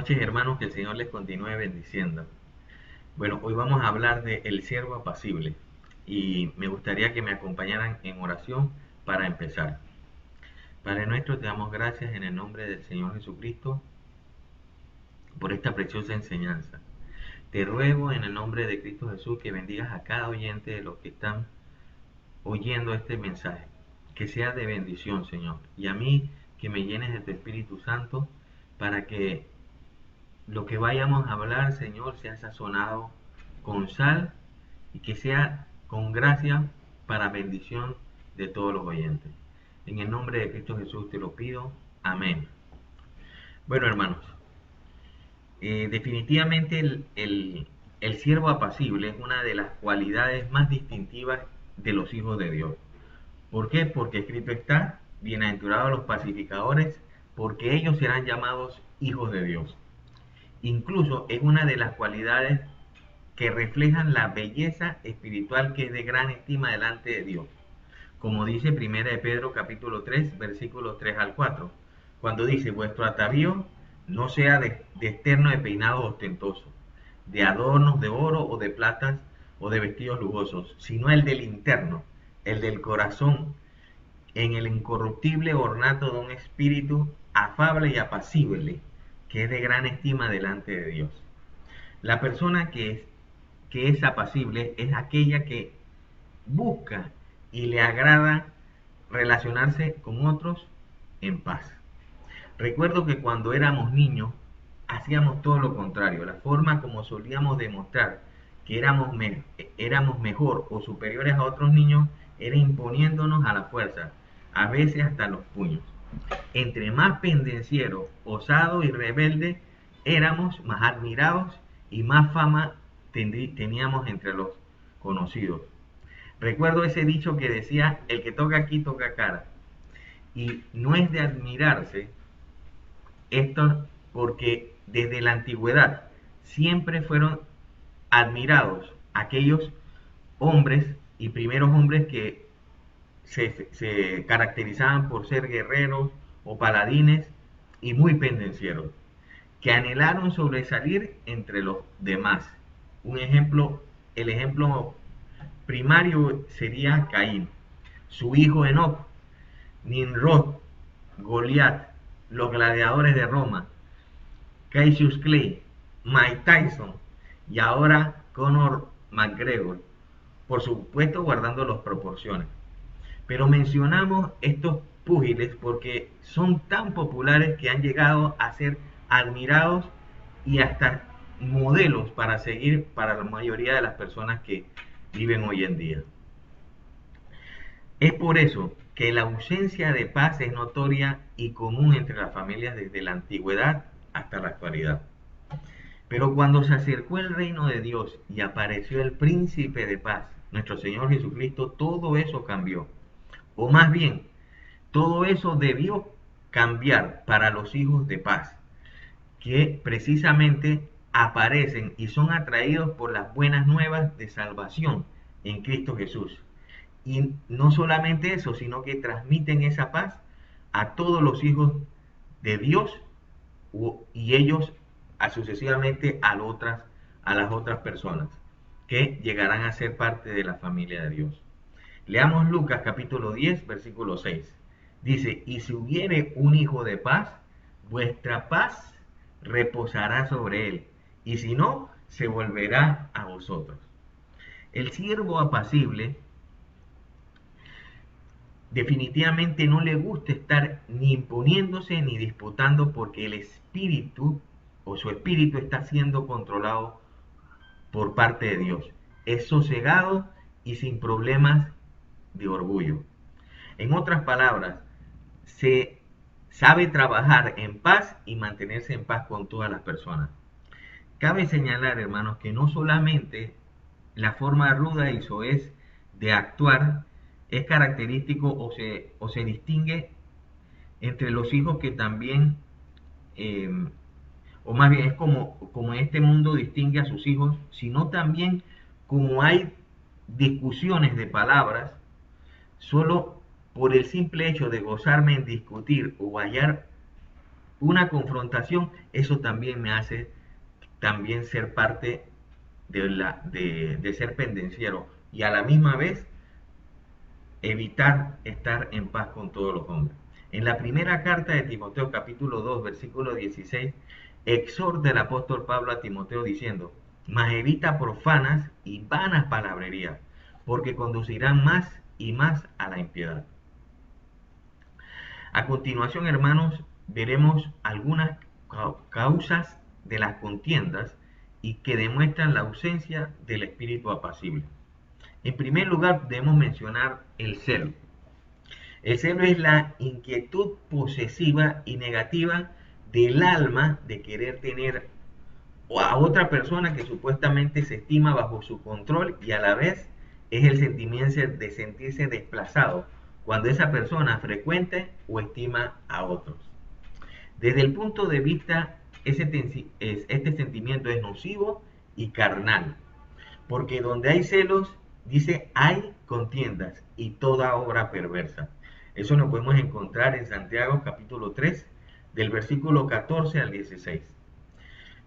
noches, hermanos, que el Señor les continúe bendiciendo. Bueno, hoy vamos a hablar de el siervo apacible y me gustaría que me acompañaran en oración para empezar. Padre nuestro, te damos gracias en el nombre del Señor Jesucristo por esta preciosa enseñanza. Te ruego en el nombre de Cristo Jesús que bendigas a cada oyente de los que están oyendo este mensaje, que sea de bendición, Señor, y a mí que me llenes de tu Espíritu Santo para que lo que vayamos a hablar, Señor, sea sazonado con sal y que sea con gracia para bendición de todos los oyentes. En el nombre de Cristo Jesús te lo pido. Amén. Bueno, hermanos, definitivamente el siervo apacible es una de las cualidades más distintivas de los hijos de Dios. ¿Por qué? Porque escrito está, bienaventurados los pacificadores, porque ellos serán llamados hijos de Dios. Incluso es una de las cualidades que reflejan la belleza espiritual que es de gran estima delante de Dios. Como dice 1 de Pedro capítulo 3, versículos 3 al 4, cuando dice, vuestro atavío no sea de externo de peinados ostentosos, de adornos de oro o de platas o de vestidos lujosos, sino el del interno, el del corazón, en el incorruptible ornato de un espíritu afable y apacible, que es de gran estima delante de Dios. La persona que es apacible es aquella que busca y le agrada relacionarse con otros en paz. Recuerdo que cuando éramos niños hacíamos todo lo contrario. La forma como solíamos demostrar que éramos mejor o superiores a otros niños era imponiéndonos a la fuerza, a veces hasta los puños. Entre más pendenciero, osado y rebelde éramos, más admirados y más fama teníamos entre los conocidos. Recuerdo ese dicho que decía, el que toca aquí toca cara. Y no es de admirarse esto porque desde la antigüedad siempre fueron admirados aquellos hombres y primeros hombres que se caracterizaban por ser guerreros o paladines y muy pendencieros, que anhelaron sobresalir entre los demás. Un ejemplo, el ejemplo primario sería Caín, su hijo Enoc, Nimrod, Goliat, los gladiadores de Roma, Cassius Clay, Mike Tyson y ahora Conor McGregor, por supuesto guardando las proporciones. Pero mencionamos estos púgiles porque son tan populares que han llegado a ser admirados y hasta modelos para seguir para la mayoría de las personas que viven hoy en día. Es por eso que la ausencia de paz es notoria y común entre las familias desde la antigüedad hasta la actualidad. Pero cuando se acercó el reino de Dios y apareció el príncipe de paz, nuestro Señor Jesucristo, todo eso cambió. O más bien, todo eso debió cambiar para los hijos de paz, que precisamente aparecen y son atraídos por las buenas nuevas de salvación en Cristo Jesús. Y no solamente eso, sino que transmiten esa paz a todos los hijos de Dios y ellos sucesivamente a las otras personas que llegarán a ser parte de la familia de Dios. Leamos Lucas capítulo 10, versículo 6. Dice, y si hubiere un hijo de paz, vuestra paz reposará sobre él, y si no, se volverá a vosotros. El siervo apacible definitivamente no le gusta estar ni imponiéndose ni disputando porque el espíritu o su espíritu está siendo controlado por parte de Dios. Es sosegado y sin problemas de orgullo. En otras palabras, se sabe trabajar en paz y mantenerse en paz con todas las personas. Cabe señalar, hermanos, que no solamente la forma ruda y soez de actuar es característico o se distingue entre los hijos que también, eh, o más bien es como este mundo distingue a sus hijos, sino también como hay discusiones de palabras, solo por el simple hecho de gozarme en discutir o hallar una confrontación, eso también me hace también ser parte de ser pendenciero y a la misma vez evitar estar en paz con todos los hombres. En la primera carta de Timoteo capítulo 2 versículo 16 exhorta el apóstol Pablo a Timoteo diciendo: mas evita profanas y vanas palabrerías, porque conducirán más y más a la impiedad. A continuación, hermanos, veremos algunas causas de las contiendas y que demuestran la ausencia del espíritu apacible. En primer lugar, debemos mencionar el celo. El celo es la inquietud posesiva y negativa del alma de querer tener a otra persona que supuestamente se estima bajo su control, y a la vez es el sentimiento de sentirse desplazado cuando esa persona frecuente o estima a otros. Desde el punto de vista, este sentimiento es nocivo y carnal, porque donde hay celos, dice, hay contiendas y toda obra perversa. Eso lo podemos encontrar en Santiago capítulo 3, del versículo 14 al 16.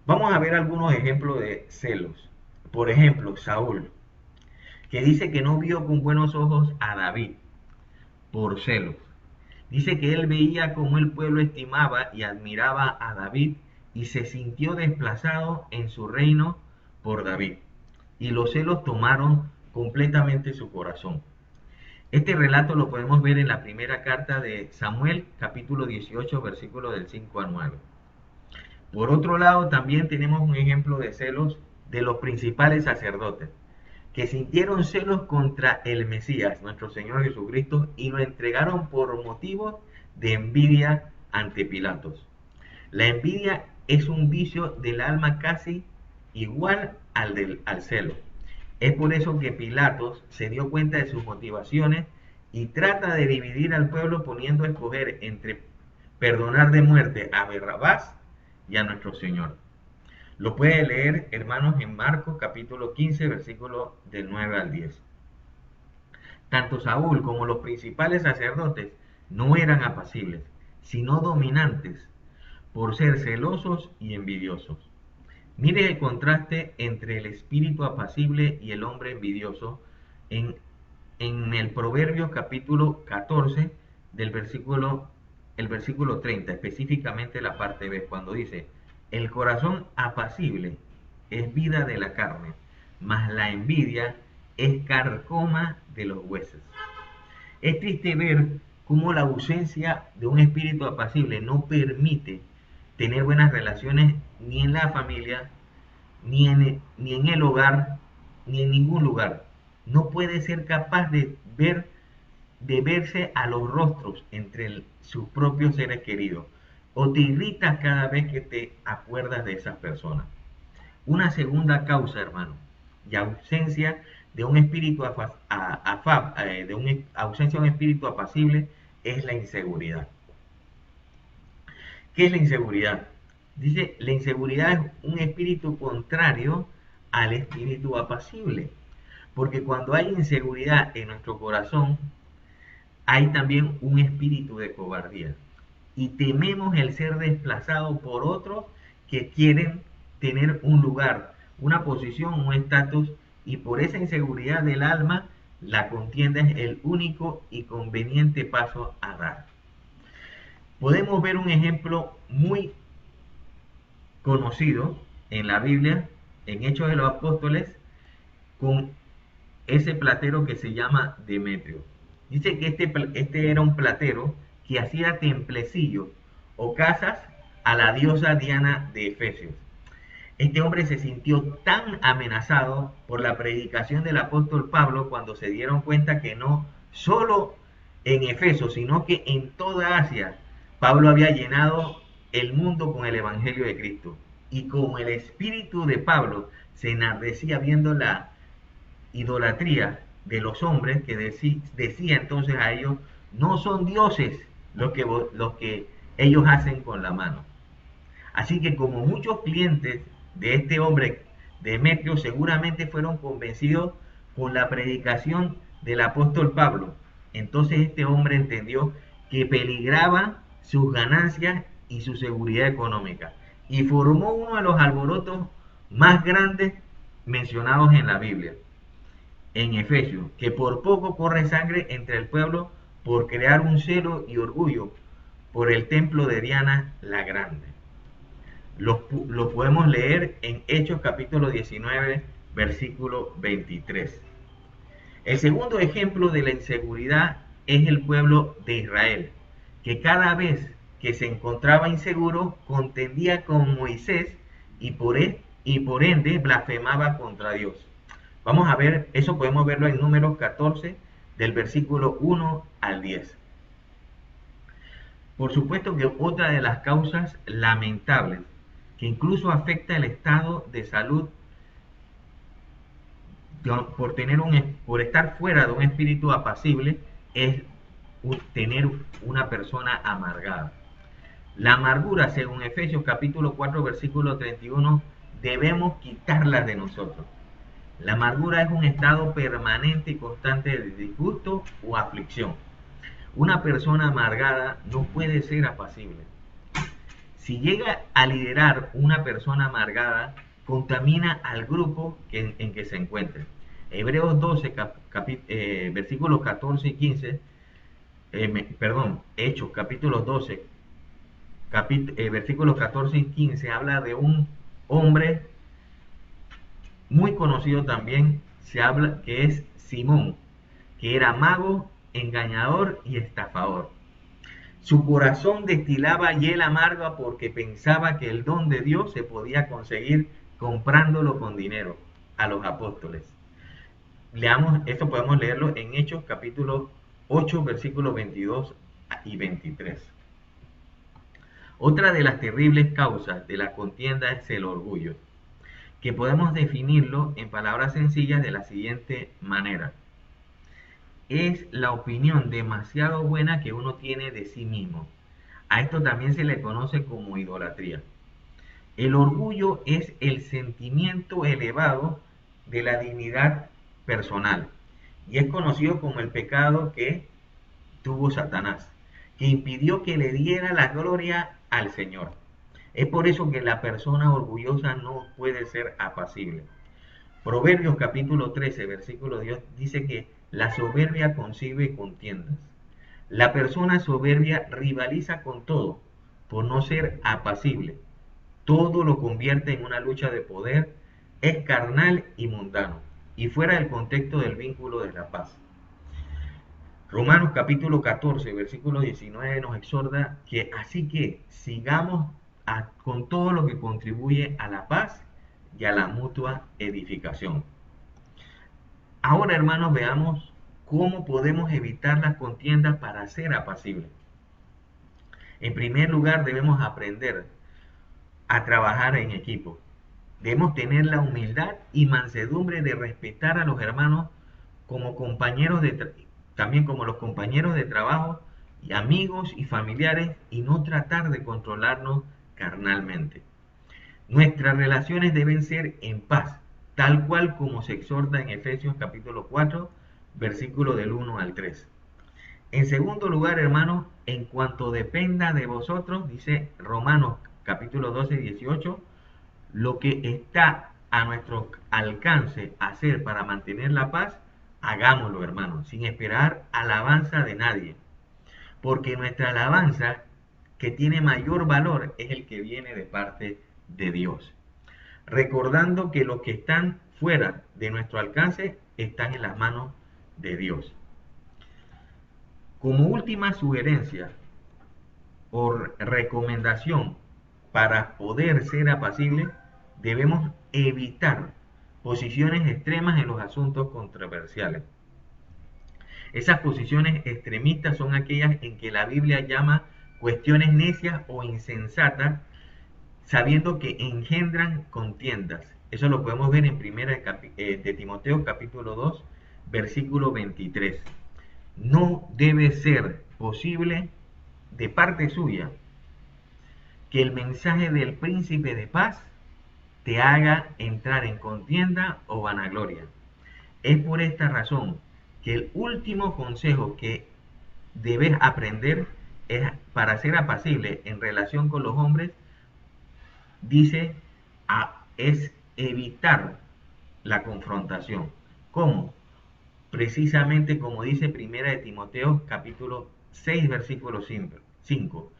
Vamos a ver algunos ejemplos de celos. Por ejemplo, Saúl, que dice que no vio con buenos ojos a David por celos. Dice que él veía cómo el pueblo estimaba y admiraba a David y se sintió desplazado en su reino por David. Y los celos tomaron completamente su corazón. Este relato lo podemos ver en la primera carta de Samuel, capítulo 18, versículos del 5 al 9. Por otro lado, también tenemos un ejemplo de celos de los principales sacerdotes, que sintieron celos contra el Mesías, nuestro Señor Jesucristo, y lo entregaron por motivos de envidia ante Pilatos. La envidia es un vicio del alma casi igual al celo. Es por eso que Pilatos se dio cuenta de sus motivaciones y trata de dividir al pueblo poniendo a escoger entre perdonar de muerte a Barrabás y a nuestro Señor. Lo puede leer, hermanos, en Marcos capítulo 15, versículo del 9 al 10. Tanto Saúl como los principales sacerdotes no eran apacibles, sino dominantes, por ser celosos y envidiosos. Mire el contraste entre el espíritu apacible y el hombre envidioso en el Proverbio capítulo 14 del el versículo 30, específicamente la parte B, cuando dice: el corazón apacible es vida de la carne, mas la envidia es carcoma de los huesos. Es triste ver cómo la ausencia de un espíritu apacible no permite tener buenas relaciones ni en la familia, ni en el hogar, ni en ningún lugar. No puede ser capaz de verse a los rostros entre sus propios seres queridos. O te irritas cada vez que te acuerdas de esas personas. Una segunda causa, hermano, y ausencia de un espíritu ausencia de un espíritu apacible, es la inseguridad. ¿Qué es la inseguridad? Dice, la inseguridad es un espíritu contrario al espíritu apacible. Porque cuando hay inseguridad en nuestro corazón, hay también un espíritu de cobardía. Y tememos el ser desplazado por otros que quieren tener un lugar, una posición, un estatus, y por esa inseguridad del alma, la contienda es el único y conveniente paso a dar. Podemos ver un ejemplo muy conocido en la Biblia, en Hechos de los Apóstoles, con ese platero que se llama Demetrio. Dice que este era un platero que hacía templecillos o casas a la diosa Diana de Efesios. Este hombre se sintió tan amenazado por la predicación del apóstol Pablo cuando se dieron cuenta que no solo en Efeso, sino que en toda Asia, Pablo había llenado el mundo con el Evangelio de Cristo. Y como el espíritu de Pablo se enardecía viendo la idolatría de los hombres, que decía entonces a ellos: no son dioses los que ellos hacen con la mano. Así que como muchos clientes de este hombre Demetrio seguramente fueron convencidos con la predicación del apóstol Pablo, entonces este hombre entendió que peligraba sus ganancias y su seguridad económica, y formó uno de los alborotos más grandes mencionados en la Biblia, en Efesios, que por poco corre sangre entre el pueblo por crear un celo y orgullo por el templo de Diana la Grande. Lo podemos leer en Hechos capítulo 19, versículo 23. El segundo ejemplo de la inseguridad es el pueblo de Israel, que cada vez que se encontraba inseguro contendía con Moisés y por ende blasfemaba contra Dios. Vamos a ver, eso podemos verlo en Números 14, del versículo 1 al 10. Por supuesto que otra de las causas lamentables que incluso afecta el estado de salud por estar fuera de un espíritu apacible es tener una persona amargada. La amargura, según Efesios capítulo 4, versículo 31, debemos quitarla de nosotros. La amargura es un estado permanente y constante de disgusto o aflicción. Una persona amargada no puede ser apacible. Si llega a liderar una persona amargada, contamina al grupo en que se encuentre. Hebreos 12, versículos 14 y 15, Hechos capítulo 12, versículos 14 y 15, habla de un hombre muy conocido también, se habla que es Simón, que era mago, engañador y estafador. Su corazón destilaba hiel amarga porque pensaba que el don de Dios se podía conseguir comprándolo con dinero a los apóstoles. Leamos, esto podemos leerlo en Hechos capítulo 8, versículos 22 y 23. Otra de las terribles causas de la contienda es el orgullo, que podemos definirlo en palabras sencillas de la siguiente manera. Es la opinión demasiado buena que uno tiene de sí mismo. A esto también se le conoce como idolatría. El orgullo es el sentimiento elevado de la dignidad personal y es conocido como el pecado que tuvo Satanás, que impidió que le diera la gloria al Señor. Es por eso que la persona orgullosa no puede ser apacible. Proverbios capítulo 13, versículo 10 dice que la soberbia concibe contiendas. La persona soberbia rivaliza con todo por no ser apacible. Todo lo convierte en una lucha de poder, es carnal y mundano, y fuera del contexto del vínculo de la paz. Romanos capítulo 14, versículo 19 nos exhorta que así que sigamos con todo lo que contribuye a la paz y a la mutua edificación. Ahora, hermanos, veamos cómo podemos evitar las contiendas para ser apacibles. En primer lugar, debemos aprender a trabajar en equipo. Debemos tener la humildad y mansedumbre de respetar a los hermanos como compañeros también como los compañeros de trabajo y amigos y familiares, y no tratar de controlarnos carnalmente. Nuestras relaciones deben ser en paz, tal cual como se exhorta en Efesios capítulo 4, versículo del 1 al 3. En segundo lugar, hermanos, en cuanto dependa de vosotros, dice Romanos capítulo 12, 18, lo que está a nuestro alcance hacer para mantener la paz, hagámoslo, hermanos, sin esperar alabanza de nadie. Porque nuestra alabanza, que tiene mayor valor, es el que viene de parte de Dios. Recordando que los que están fuera de nuestro alcance están en las manos de Dios. Como última sugerencia o recomendación para poder ser apacible, debemos evitar posiciones extremas en los asuntos controversiales. Esas posiciones extremistas son aquellas en que la Biblia llama cuestiones necias o insensatas, sabiendo que engendran contiendas. Eso lo podemos ver en 1 de Timoteo capítulo 2, versículo 23. No debe ser posible de parte suya que el mensaje del príncipe de paz te haga entrar en contienda o vanagloria. Es por esta razón que el último consejo que debes aprender para ser apacible en relación con los hombres, dice, es evitar la confrontación. ¿Cómo? Precisamente como dice Primera de Timoteo capítulo 6 versículo 5.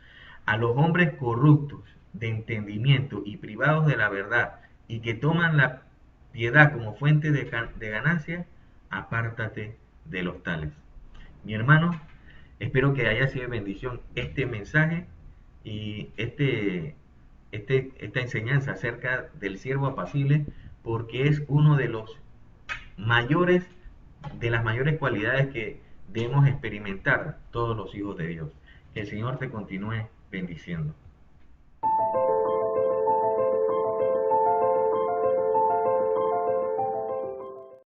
A los hombres corruptos de entendimiento y privados de la verdad y que toman la piedad como fuente de ganancia, apártate de los tales. Mi hermano, espero que haya sido de bendición este mensaje y esta enseñanza acerca del siervo apacible, porque es uno de los mayores, de las mayores cualidades que debemos experimentar todos los hijos de Dios. Que el Señor te continúe bendiciendo.